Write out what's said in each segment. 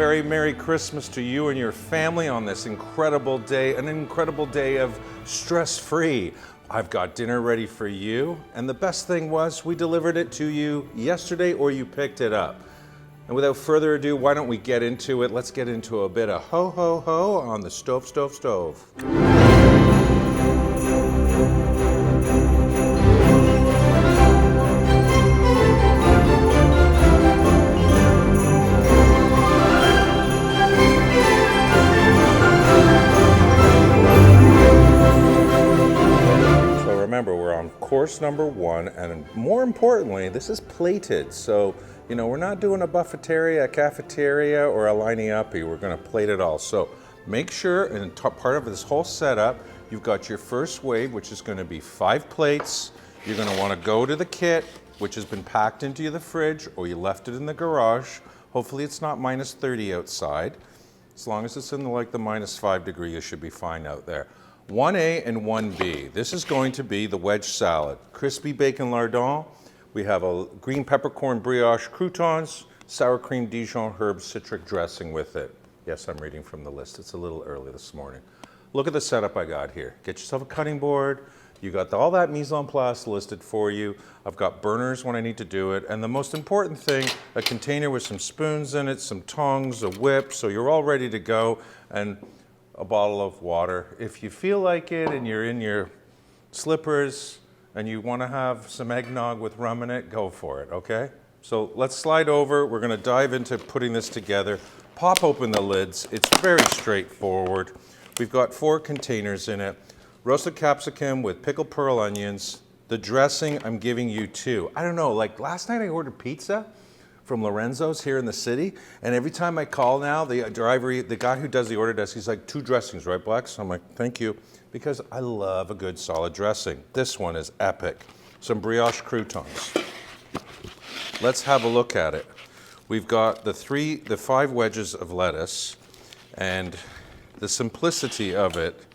very Merry Christmas to you and your family on this incredible day, an incredible day of stress-free. I've got dinner ready for you, and the best thing was we delivered it to you yesterday or you picked it up. And without further ado, why don't we get into it? Let's get into a bit of ho ho ho on the stove. Remember, we're on course number 1, and more importantly, this is plated. So, you know, we're not doing a buffeteria, a cafeteria, or a line-uppy. We're gonna plate it all. So make sure, and part of this whole setup, you've got your first wave, which is gonna be 5 plates. You're gonna wanna go to the kit, which has been packed into the fridge, or you left it in the garage. Hopefully it's not minus 30 outside. As long as it's in the minus 5 degree, you should be fine out there. 1A and 1B. This is going to be the wedge salad. Crispy bacon lardon. We have a green peppercorn brioche croutons, sour cream Dijon herb citric dressing with it. Yes, I'm reading from the list. It's a little early this morning. Look at the setup I got here. Get yourself a cutting board. You got all that mise en place listed for you. I've got burners when I need to do it. And the most important thing, a container with some spoons in it, some tongs, a whip, so you're all ready to go. And a bottle of water. If you feel like it and you're in your slippers and you want to have some eggnog with rum in it, go for it, okay? So let's slide over. We're going to dive into putting this together. Pop open the lids. It's very straightforward. We've got 4 containers in it. Roasted capsicum with pickled pearl onions. The dressing, I'm giving you 2. I don't know, like last night I ordered pizza from Lorenzo's here in the city, and every time I call now, the guy who does the order desk, he's like, 2 dressings, right, Black? So I'm like, thank you, because I love a good solid dressing. This one is epic. Some brioche croutons. Let's have a look at it. We've got the 5 wedges of lettuce, and the simplicity of it,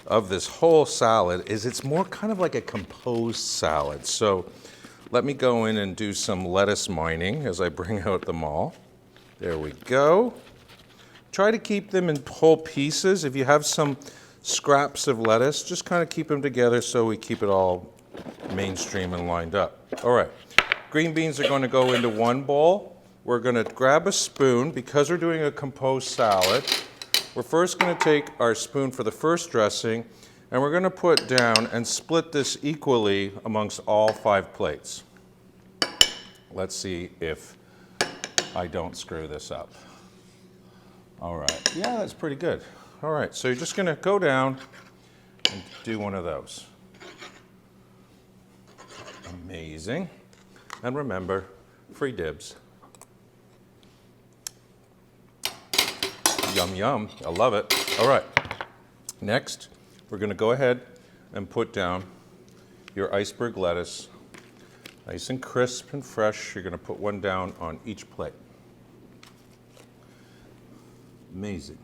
of this whole salad, is it's more kind of like a composed salad. So let me go in and do some lettuce mining as I bring out them all. There we go. Try to keep them in whole pieces. If you have some scraps of lettuce, just kind of keep them together so we keep it all mainstream and lined up. All right, green beans are going to go into 1 bowl. We're going to grab a spoon. Because we're doing a composed salad, we're first going to take our spoon for the first dressing, and we're going to put down and split this equally amongst all 5 plates. Let's see if I don't screw this up. All right, yeah, that's pretty good. All right, so you're just going to go down and do one of those. Amazing. And remember, free dibs. Yum, yum. I love it. All right. Next, we're going to go ahead and put down your iceberg lettuce. Nice and crisp and fresh. You're going to put 1 down on each plate. Amazing.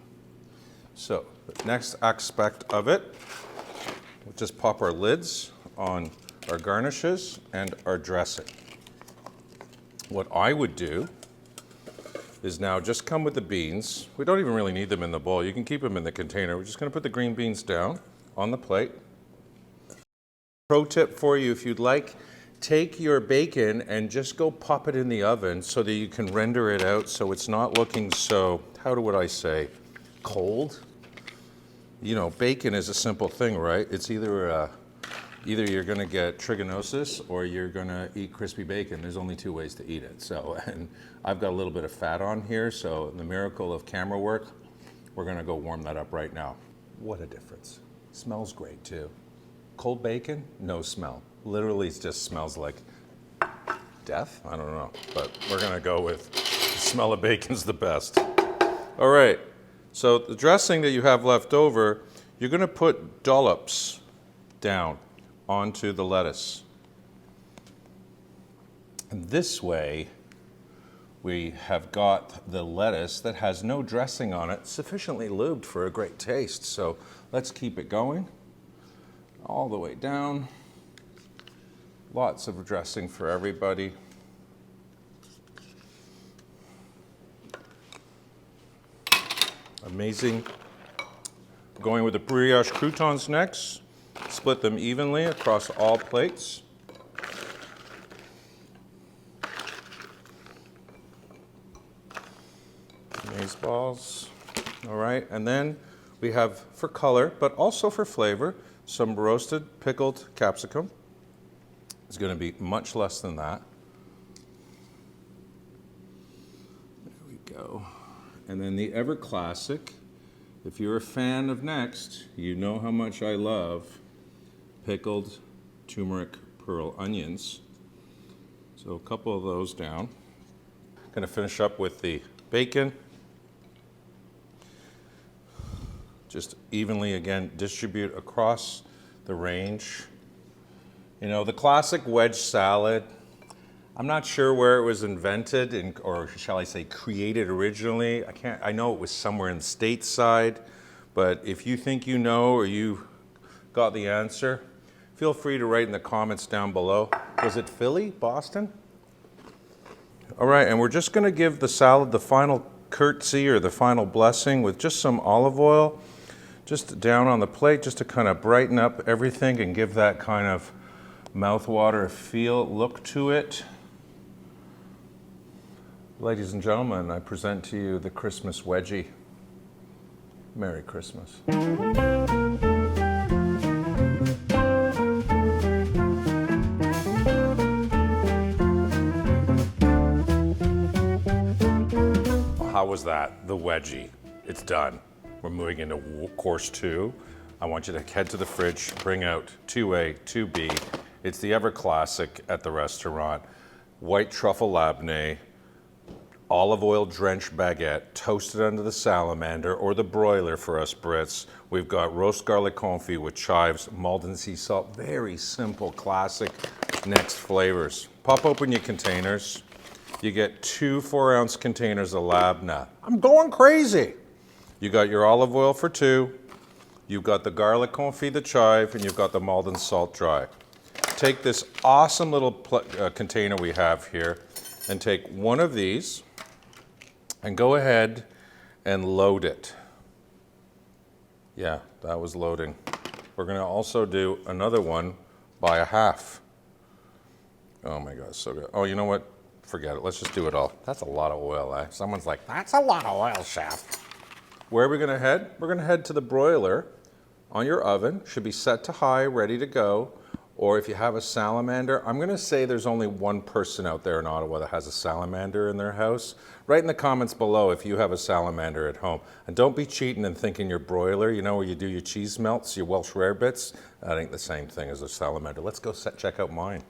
So, the next aspect of it, we'll just pop our lids on our garnishes and our dressing. What I would do is now just come with the beans. We don't even really need them in the bowl. You can keep them in the container. We're just going to put the green beans down on the plate. Pro tip for you, if you'd like, take your bacon and just go pop it in the oven so that you can render it out so it's not looking so, would I say, cold? You know, bacon is a simple thing, right? It's either you're going to get trigonosis or you're going to eat crispy bacon. There's only 2 ways to eat it. So, and I've got a little bit of fat on here, so the miracle of camera work, we're going to go warm that up right now. What a difference. Smells great too. Cold bacon, no smell. Literally it just smells like death? I don't know, but we're going to go with the smell of bacon's the best. All right, so the dressing that you have left over, you're going to put dollops down onto the lettuce. And this way, we have got the lettuce that has no dressing on it, sufficiently lubed for a great taste. So let's keep it going all the way down. Lots of dressing for everybody. Amazing. Going with the brioche croutons next. Split them evenly across all plates. Maize balls. All right, and then we have, for color, but also for flavor, some roasted pickled capsicum. It's going to be much less than that. There we go. And then the ever classic, if you're a fan of Next, you know how much I love pickled turmeric pearl onions. So a couple of those down. Going to finish up with the bacon. Just evenly, again, distribute across the range. You know, the classic wedge salad, I'm not sure where it was invented, or shall I say created originally. I know it was somewhere in the stateside, but if you think you know or you got the answer, feel free to write in the comments down below. Was it Philly, Boston? All right, and we're just gonna give the salad the final curtsy or the final blessing with just some olive oil, just down on the plate, just to kind of brighten up everything and give that kind of mouthwater feel, look to it. Ladies and gentlemen, I present to you the Christmas wedgie. Merry Christmas. How was that? The wedgie. It's done. We're moving into course 2. I want you to head to the fridge, bring out 2A, 2B. It's the ever classic at the restaurant. White truffle labneh, olive oil drenched baguette, toasted under the salamander or the broiler for us Brits. We've got roast garlic confit with chives, Malden sea salt. Very simple, classic Next flavors. Pop open your containers. You get 2 4-ounce containers of labneh. I'm going crazy. You got your olive oil for 2. You've got the garlic confit, the chive, and you've got the Malden salt dry. Take this awesome little container we have here and take one of these and go ahead and load it. Yeah, that was loading. We're gonna also do another one by a half. Oh my God, so good. Oh, you know what? Forget it, let's just do it all. That's a lot of oil, eh? Someone's like, that's a lot of oil, chef. Where are we gonna head? We're gonna head to the broiler on your oven. Should be set to high, ready to go. Or if you have a salamander, I'm gonna say there's only one person out there in Ottawa that has a salamander in their house. Write in the comments below if you have a salamander at home. And don't be cheating and thinking your broiler, you know where you do your cheese melts, your Welsh rarebits, that ain't the same thing as a salamander. Let's go check out mine.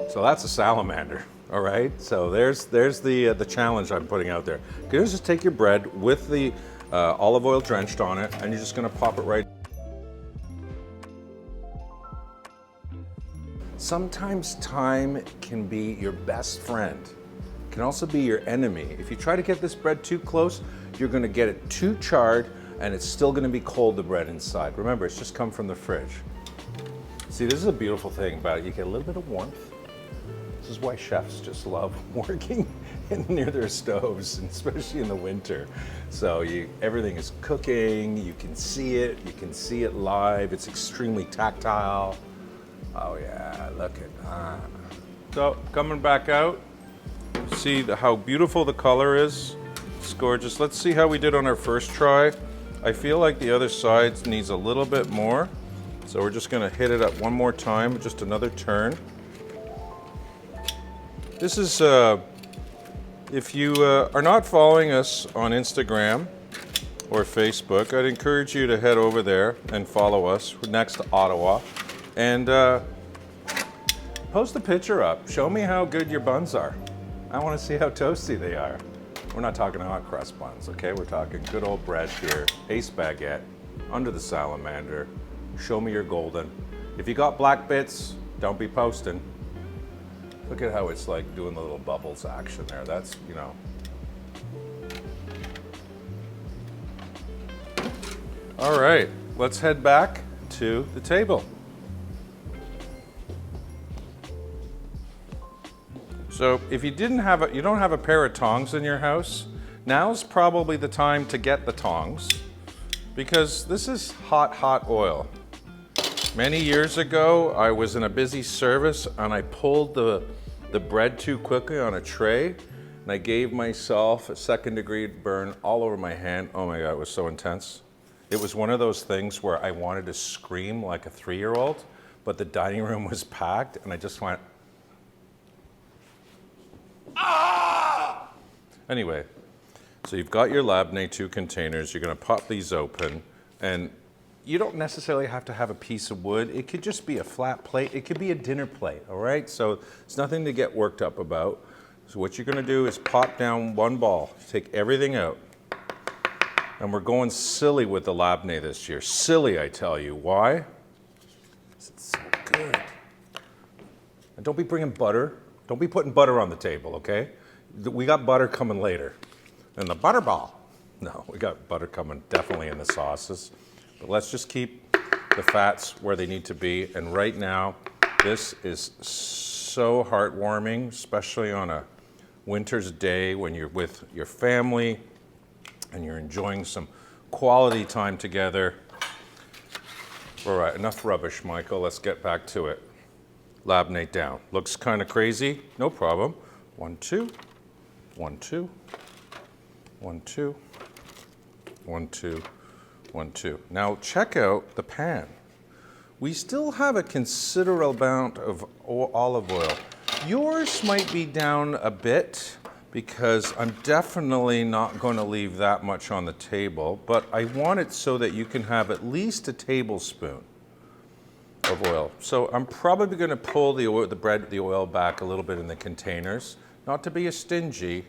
So that's a salamander, all right? So there's the challenge I'm putting out there. You just take your bread with the olive oil drenched on it, and you're just gonna pop it right. Sometimes time can be your best friend. It can also be your enemy. If you try to get this bread too close, you're gonna get it too charred, and it's still gonna be cold, the bread inside. Remember, it's just come from the fridge. See, this is a beautiful thing about it. You get a little bit of warmth. This is why chefs just love working near their stoves, and especially in the winter. So everything is cooking, you can see it live, it's extremely tactile. Oh yeah, look at that. So coming back out, see how beautiful the color is. It's gorgeous. Let's see how we did on our first try. I feel like the other side needs a little bit more. So we're just gonna hit it up one more time, just another turn. This is, if you are not following us on Instagram or Facebook, I'd encourage you to head over there and follow us, Next to Ottawa, and post a picture up. Show me how good your buns are. I want to see how toasty they are. We're not talking hot crust buns, okay? We're talking good old bread here, ace baguette, under the salamander. Show me you're golden. If you got black bits, don't be posting. Look at how it's like doing the little bubbles action there. That's, you know. All right, let's head back to the table. So if you don't have a pair of tongs in your house, now's probably the time to get the tongs, because this is hot, hot oil. Many years ago, I was in a busy service and I pulled the bread too quickly on a tray, and I gave myself a second-degree burn all over my hand. Oh my God, it was so intense. It was one of those things where I wanted to scream like a 3-year-old, but the dining room was packed and I just went, ah! Anyway, so you've got your labneh 2 containers. You're gonna pop these open, and you don't necessarily have to have a piece of wood. It could just be a flat plate. It could be a dinner plate, all right? So it's nothing to get worked up about. So what you're gonna do is pop down 1 ball, take everything out. And we're going silly with the labneh this year. Silly, I tell you. Why? Because it's so good. And don't be bringing butter. Don't be putting butter on the table, okay? We got butter coming later. And the butter ball. No, we got butter coming definitely in the sauces. But let's just keep the fats where they need to be. And right now, this is so heartwarming, especially on a winter's day when you're with your family and you're enjoying some quality time together. All right, enough rubbish, Michael. Let's get back to it. Labneh down. Looks kind of crazy. No problem. 1, 2, 1, 2, 1, 2, 1, 2, 1, 2. Now check out the pan. We still have a considerable amount of olive oil. Yours might be down a bit because I'm definitely not going to leave that much on the table, but I want it so that you can have at least a tablespoon of oil. So I'm probably going to pull the oil back a little bit in the containers, not to be a stingy,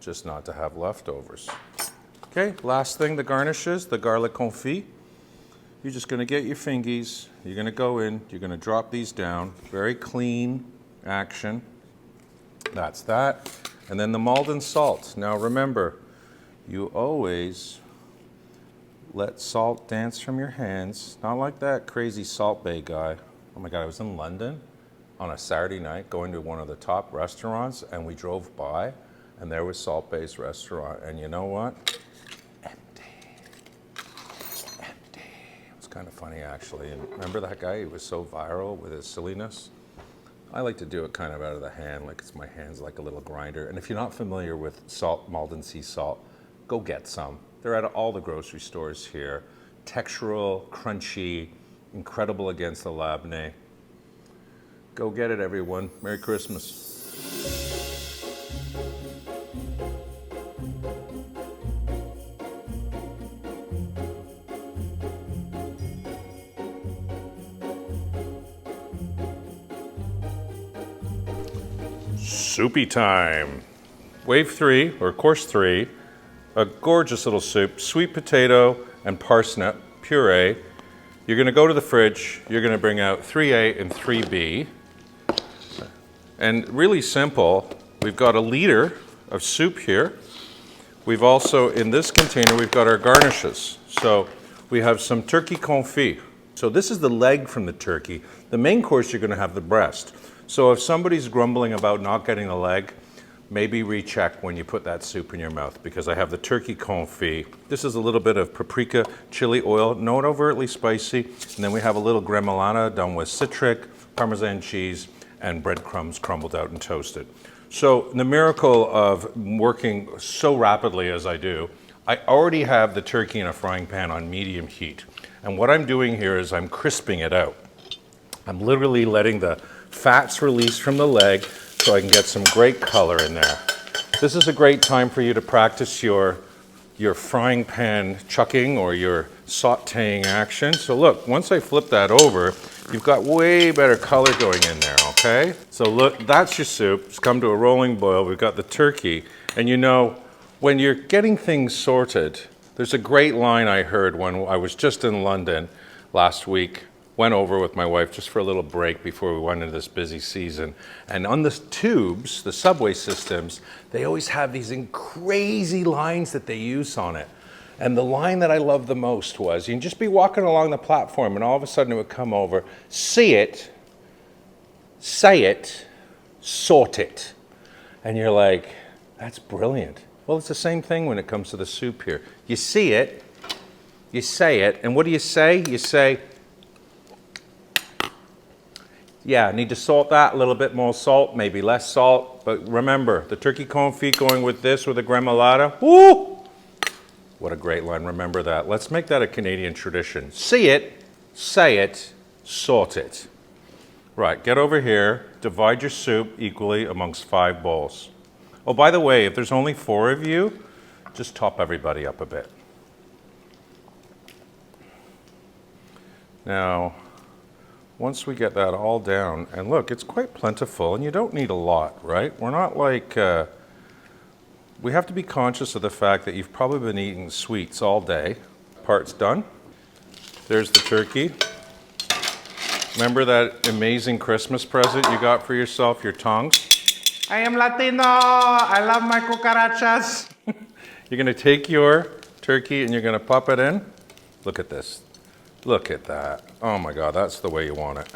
just not to have leftovers. Okay, last thing, the garnishes, the garlic confit. You're just going to get your fingies, you're going to go in, you're going to drop these down, very clean action. That's that. And then the Maldon salt. Now remember, you always let salt dance from your hands. Not like that crazy Salt Bay guy. Oh my God, I was in London on a Saturday night going to one of the top restaurants, and we drove by and there was Salt Bay's restaurant. And you know what? Empty. It was kind of funny actually. And remember that guy? He was so viral with his silliness. I like to do it kind of out of the hand, like my hand's like a little grinder. And if you're not familiar with salt, Maldon sea salt, go get some. They're at all the grocery stores here. Textural, crunchy, incredible against the labneh. Go get it, everyone. Merry Christmas. Soupy time. Wave 3, or course 3, a gorgeous little soup, sweet potato and parsnip puree. You're gonna go to the fridge, you're gonna bring out 3A and 3B. And really simple, we've got a liter of soup here. We've also, in this container, we've got our garnishes. So we have some turkey confit. So this is the leg from the turkey. The main course, you're gonna have the breast. So if somebody's grumbling about not getting the leg, maybe recheck when you put that soup in your mouth, because I have the turkey confit. This is a little bit of paprika, chili oil, not overtly spicy. And then we have a little gremolata done with citric, Parmesan cheese, and breadcrumbs crumbled out and toasted. So the miracle of working so rapidly as I do, I already have the turkey in a frying pan on medium heat. And what I'm doing here is I'm crisping it out. I'm literally letting the fats release from the leg so I can get some great color in there. This is a great time for you to practice your frying pan chucking or your sauteing action. So look, once I flip that over, you've got way better color going in there, okay? So look, that's your soup. It's come to a rolling boil. We've got the turkey. And you know, when you're getting things sorted, there's a great line I heard when I was just in London last week. Went over with my wife just for a little break before we went into this busy season. And on the tubes, the subway systems, they always have these crazy lines that they use on it. And the line that I loved the most was, you can just be walking along the platform and all of a sudden it would come over, see it, say it, sort it. And you're like, that's brilliant. Well, it's the same thing when it comes to the soup here. You see it, you say it, and what do you say? You say, yeah, need to salt that, a little bit more salt, maybe less salt. But remember, the turkey confit going with this, with a gremolata, woo! What a great line, remember that. Let's make that a Canadian tradition. See it, say it, salt it. Right, get over here, divide your soup equally amongst 5 bowls. Oh, by the way, if there's only 4 of you, just top everybody up a bit. Now, once we get that all down, and look, it's quite plentiful, and you don't need a lot, right? We're not like, we have to be conscious of the fact that you've probably been eating sweets all day. Part's done. There's the turkey. Remember that amazing Christmas present you got for yourself, your tongs? I am Latino, I love my cucarachas. You're gonna take your turkey and you're gonna pop it in. Look at this, look at that. Oh my God, that's the way you want it.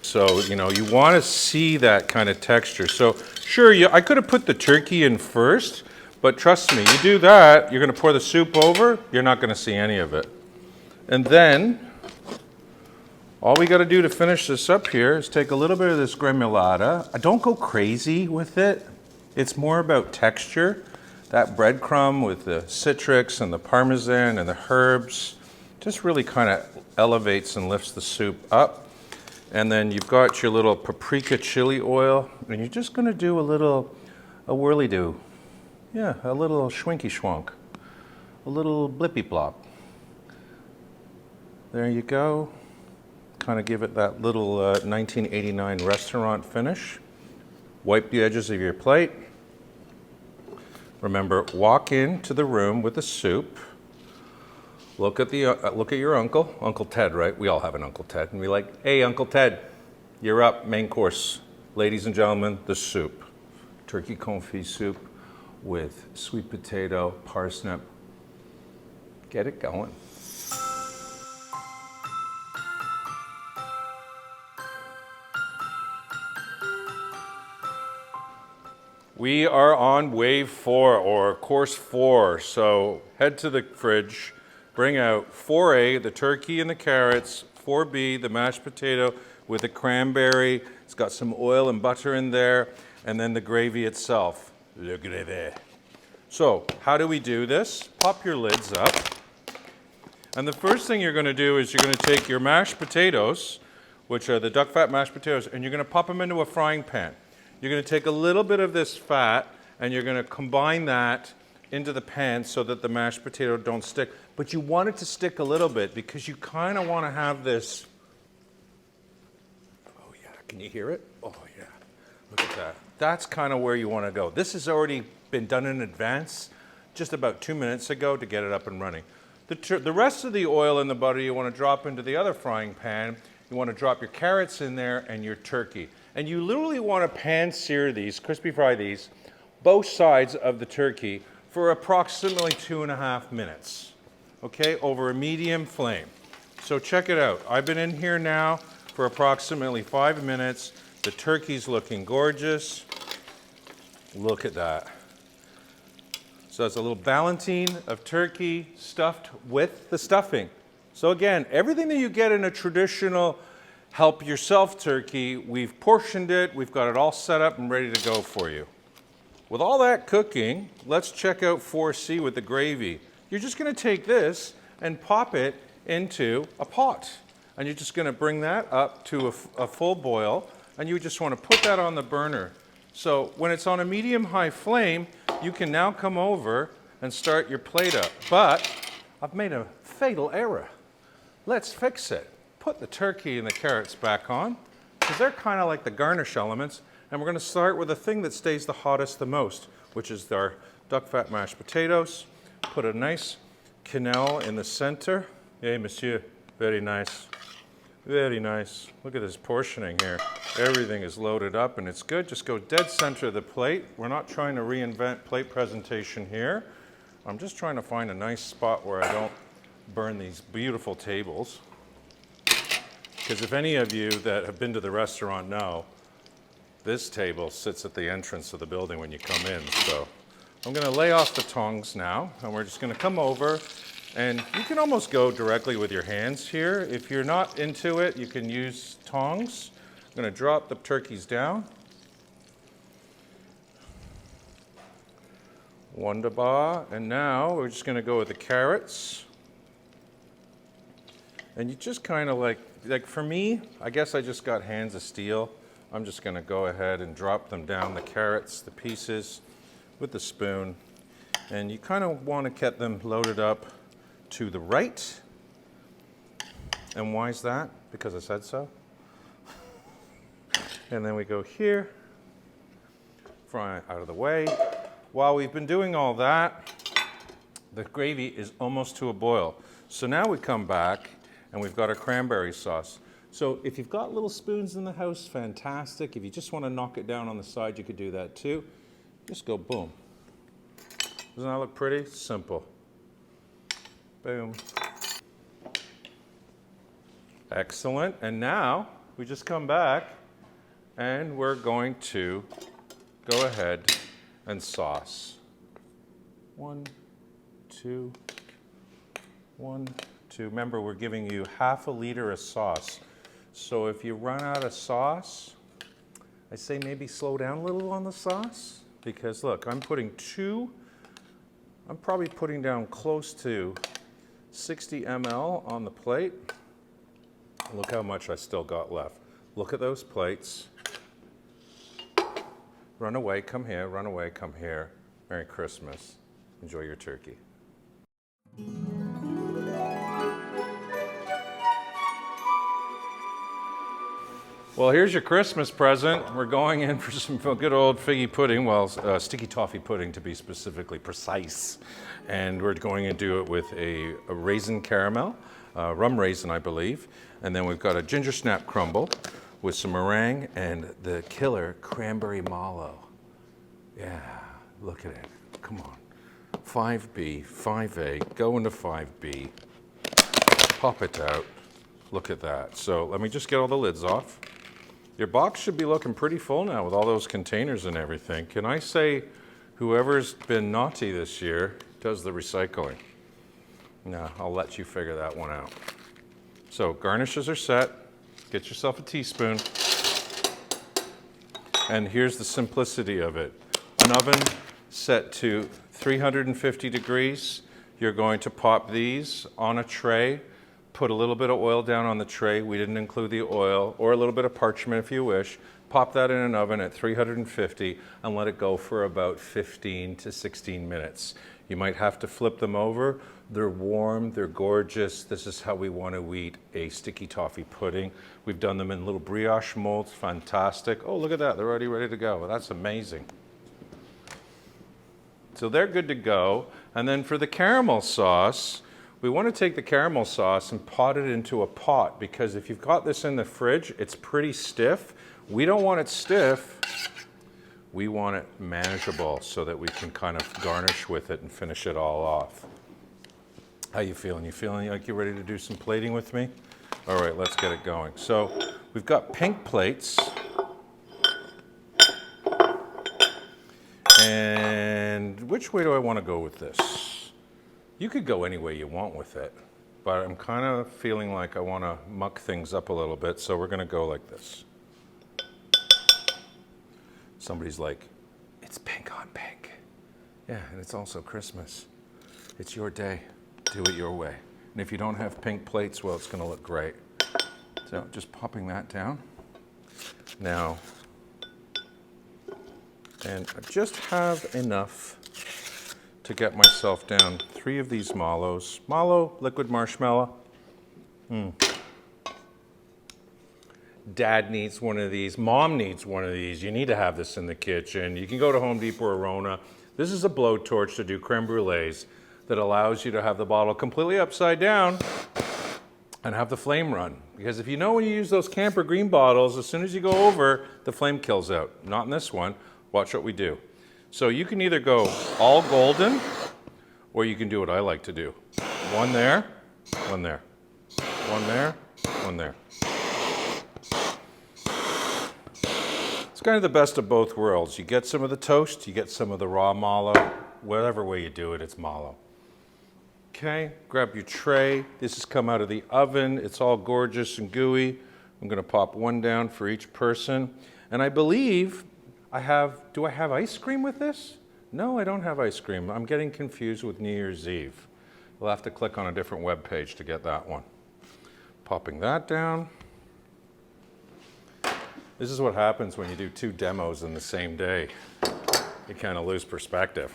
So, you know, you wanna see that kind of texture. So, sure, I could have put the turkey in first, but trust me, you do that, you're gonna pour the soup over, you're not gonna see any of it. And then, all we got to do to finish this up here is take a little bit of this gremolata. Don't go crazy with it. It's more about texture. That breadcrumb with the citrus and the parmesan and the herbs just really kind of elevates and lifts the soup up. And then you've got your little paprika chili oil, and you're just going to do a whirly-do. Yeah, a little schwinky-schwonk, a little blippy-plop. There you go. Kind of give it that little 1989 restaurant finish. Wipe the edges of your plate. Remember, walk into the room with the soup. Look at your uncle, Uncle Ted, right? We all have an Uncle Ted, and be like, "Hey, Uncle Ted, you're up, main course, ladies and gentlemen, the soup, turkey confit soup with sweet potato, parsnip. Get it going." We are on wave 4 or course 4. So head to the fridge, bring out 4A, the turkey and the carrots, 4B, the mashed potato with the cranberry. It's got some oil and butter in there, and then the gravy itself. Le gravy. So how do we do this? Pop your lids up. And the first thing you're going to do is you're going to take your mashed potatoes, which are the duck fat mashed potatoes, and you're going to pop them into a frying pan. You're going to take a little bit of this fat and you're going to combine that into the pan so that the mashed potato don't stick. But you want it to stick a little bit because you kind of want to have this. Oh yeah, can you hear it? Oh yeah, look at that. That's kind of where you want to go. This has already been done in advance just about 2 minutes ago to get it up and running. The rest of the oil and the butter you want to drop into the other frying pan. You want to drop your carrots in there and your turkey. And you literally want to pan sear these, crispy fry these, both sides of the turkey for approximately 2.5 minutes, okay, over a medium flame. So check it out. I've been in here now for approximately 5 minutes. The turkey's looking gorgeous. Look at that. So it's a little ballantine of turkey stuffed with the stuffing. So again, everything that you get in a traditional help yourself turkey, we've portioned it, we've got it all set up and ready to go for you. With all that cooking, let's check out 4C with the gravy. You're just going to take this and pop it into a pot. And you're just going to bring that up to a full boil, and you just want to put that on the burner. So when it's on a medium-high flame, you can now come over and start your plate up. But I've made a fatal error. Let's fix it. Put the turkey and the carrots back on, because they're kind of like the garnish elements. And we're going to start with the thing that stays the hottest the most, which is our duck fat mashed potatoes. Put a nice quenelle in the center. Hey, monsieur, very nice. Very nice. Look at this portioning here. Everything is loaded up and it's good. Just go dead center of the plate. We're not trying to reinvent plate presentation here. I'm just trying to find a nice spot where I don't burn these beautiful tables. Because if any of you that have been to the restaurant know, This table sits at the entrance of the building when you come in. So I'm going to lay off the tongs now, and we're just going to come over, and you can almost go directly with your hands here. If you're not into it, you can use tongs. I'm going to drop the turkeys down. Wunderbar. And now we're just going to go with the carrots. And you just kind of like for me, I guess I just got hands of steel. I'm just going to go ahead and drop them down, the carrots, the pieces, with the spoon. And you kind of want to get them loaded up to the right. And why is that? Because I said so. And then we go here, fry out of the way. While we've been doing all that, the gravy is almost to a boil. So now we come back and we've got our cranberry sauce. So if you've got little spoons in the house, fantastic. If you just want to knock it down on the side, you could do that too. Just go boom. Doesn't that look pretty? Simple. Boom. Excellent. And now we just come back and we're going to go ahead and sauce. 1, 2, 1, 2. Remember, we're giving you half a liter of sauce. So if you run out of sauce, I say maybe slow down a little on the sauce, because look, I'm probably putting down close to 60 ml on the plate. Look how much I still got left. Look at those plates. Run away, come here, run away, come here. Merry Christmas. Enjoy your turkey. Well, here's your Christmas present. We're going in for some good old figgy pudding, well, sticky toffee pudding to be specifically precise. And we're going to do it with a raisin caramel, rum raisin, I believe. And then we've got a ginger snap crumble with some meringue and the killer cranberry mallow. Yeah, look at it. Come on. 5B, 5A, go into 5B. Pop it out. Look at that. So let me just get all the lids off. Your box should be looking pretty full now with all those containers and everything. Can I say whoever's been naughty this year does the recycling? No, I'll let you figure that one out. So garnishes are set. Get yourself a teaspoon. And here's the simplicity of it. An oven set to 350 degrees. You're going to pop these on a tray. Put a little bit of oil down on the tray. We didn't include the oil, or a little bit of parchment if you wish. Pop that in an oven at 350 and let it go for about 15 to 16 minutes. You might have to flip them over. They're warm, they're gorgeous. This is how we want to eat a sticky toffee pudding. We've done them in little brioche molds, fantastic. Oh, look at that, they're already ready to go. That's amazing. So they're good to go. And then for the caramel sauce, we want to take the caramel sauce and pot it into a pot, because if you've got this in the fridge, it's pretty stiff. We don't want it stiff. We want it manageable so that we can kind of garnish with it and finish it all off. How you feeling? You feeling like you're ready to do some plating with me? All right, let's get it going. So we've got pink plates. And which way do I want to go with this? You could go any way you want with it, but I'm kind of feeling like I want to muck things up a little bit, so we're going to go like this. Somebody's like, it's pink on pink. Yeah, and it's also Christmas. It's your day. Do it your way. And if you don't have pink plates, well, it's going to look great. So just popping that down. Now, and I just have enough to get myself down 3 of these mallows. Mallow, liquid marshmallow. Dad needs one of these. Mom needs one of these. You need to have this in the kitchen. You can go to Home Depot or Rona. This is a blowtorch to do creme brulees that allows you to have the bottle completely upside down and have the flame run. Because if you know when you use those Camper Green bottles, as soon as you go over, the flame kills out. Not in this one. Watch what we do. So you can either go all golden, or you can do what I like to do. One there, one there, one there, one there. It's kind of the best of both worlds. You get some of the toast, you get some of the raw mallow. Whatever way you do it, it's mallow. Okay, grab your tray. This has come out of the oven. It's all gorgeous and gooey. I'm gonna pop one down for each person. And I believe do I have ice cream with this? No, I don't have ice cream. I'm getting confused with New Year's Eve. You'll have to click on a different web page to get that one. Popping that down. This is what happens when you do 2 demos in the same day. You kind of lose perspective.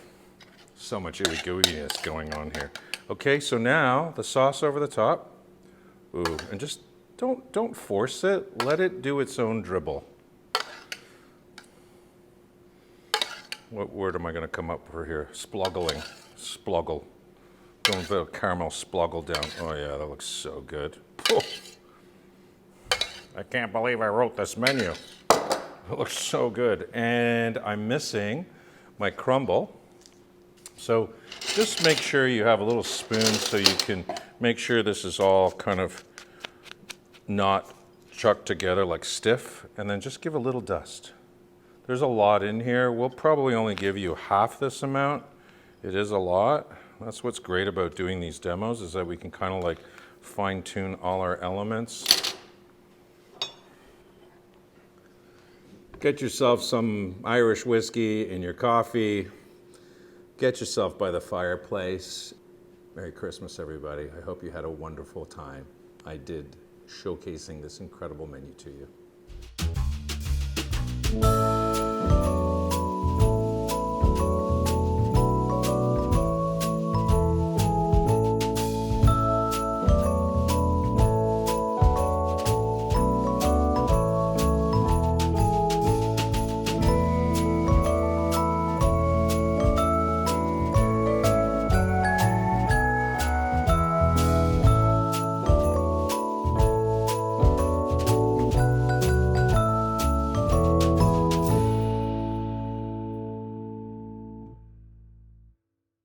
So much ooey gooiness going on here. Okay, so now the sauce over the top. Ooh, and just don't force it. Let it do its own dribble. What word am I going to come up for here? Spluggling. Spluggle. Going with a caramel spluggle down. Oh yeah, that looks so good. Oh. I can't believe I wrote this menu. It looks so good. And I'm missing my crumble. So just make sure you have a little spoon so you can make sure this is all kind of not chucked together like stiff. And then just give a little dust. There's a lot in here. We'll probably only give you half this amount. It is a lot. That's what's great about doing these demos, is that we can kind of like fine tune all our elements. Get yourself some Irish whiskey in your coffee. Get yourself by the fireplace. Merry Christmas, everybody. I hope you had a wonderful time. I did, showcasing this incredible menu to you.